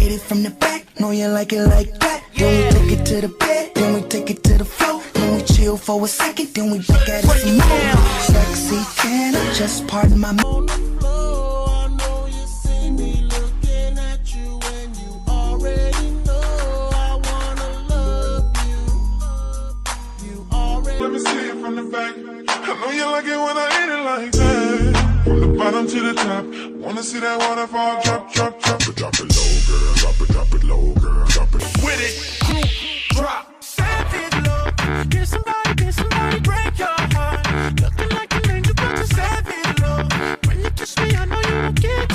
hit it from the back, know you like it like that. Then we take it to the bed, then we take it to the floor. Then we chill for a second, then we back at it some more. Sexy, can I just pardon my mood? Let me see it from the back. I know you like it when I hit it like that. From the bottom to the top, wanna see that waterfall drop, drop, drop. Drop it low, girl. Drop it low, girl. Drop it. With it, drop. Set it low. Get somebody, break your heart. Looking like an angel, but you set it low. When you kiss me, I know you won't get.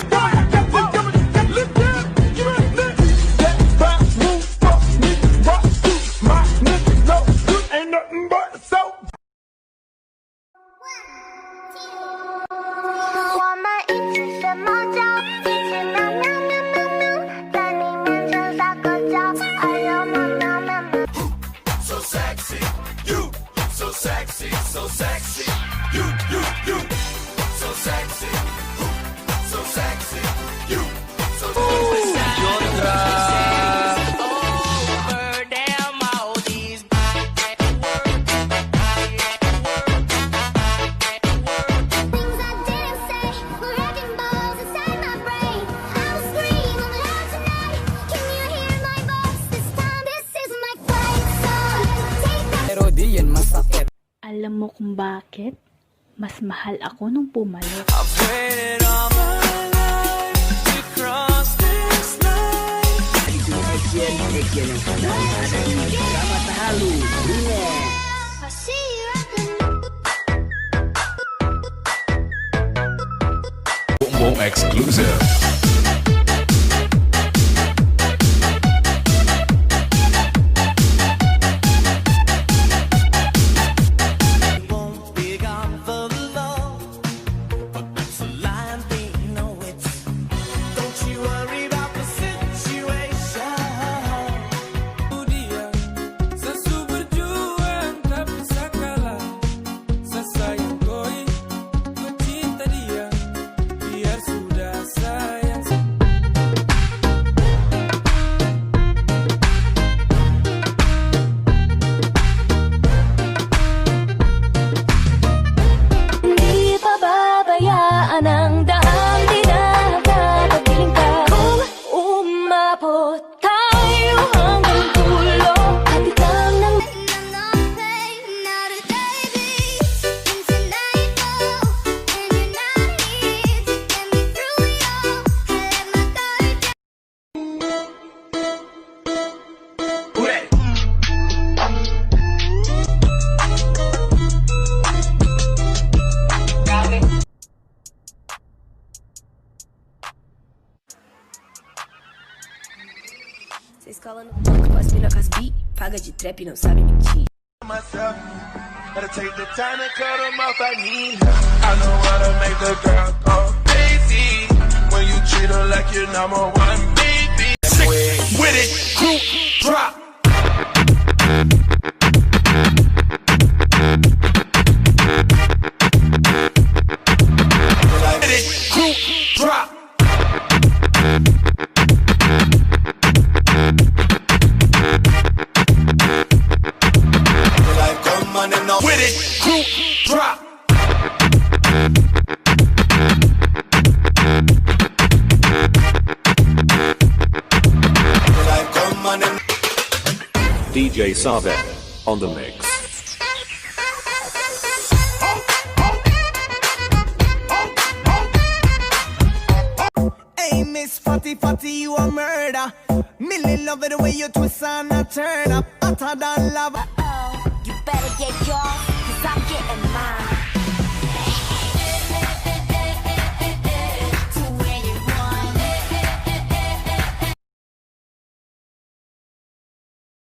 Lift up, you ready? That back move for me, rock to my niggas. No, this ain't nothing but so. So sexy, you, so sexy, so sexy, you, so sexy. Over damn all these. Things I didn't say, wrecking balls inside my brain. I'll scream loud tonight. Can you hear my voice this time? This is my fight song. Take that. Pero di yan masakit. Alam mo kung bakit? Mas mahal ako nung pumalo. I've waited all my life to cross this line. I see you at Boom exclusive. Ang daan dinagapagpiling ka. Kung umabot tayo hanggang dulo, kapit lang ng Vocês colam no banco, as mina com as bi, paga de trap e não sabe mentir. Myself, gotta take the time to cut them off. I need her. I know how to make the girl go crazy when you treat her like your number one baby. With it, group drop. With it, group drop. With it, group drop. DJ Sabe on the mix. Hey, Miss Fatty Fatty, you a murder. Millie love it the way you twist and a turn up. Hotter than lava. You better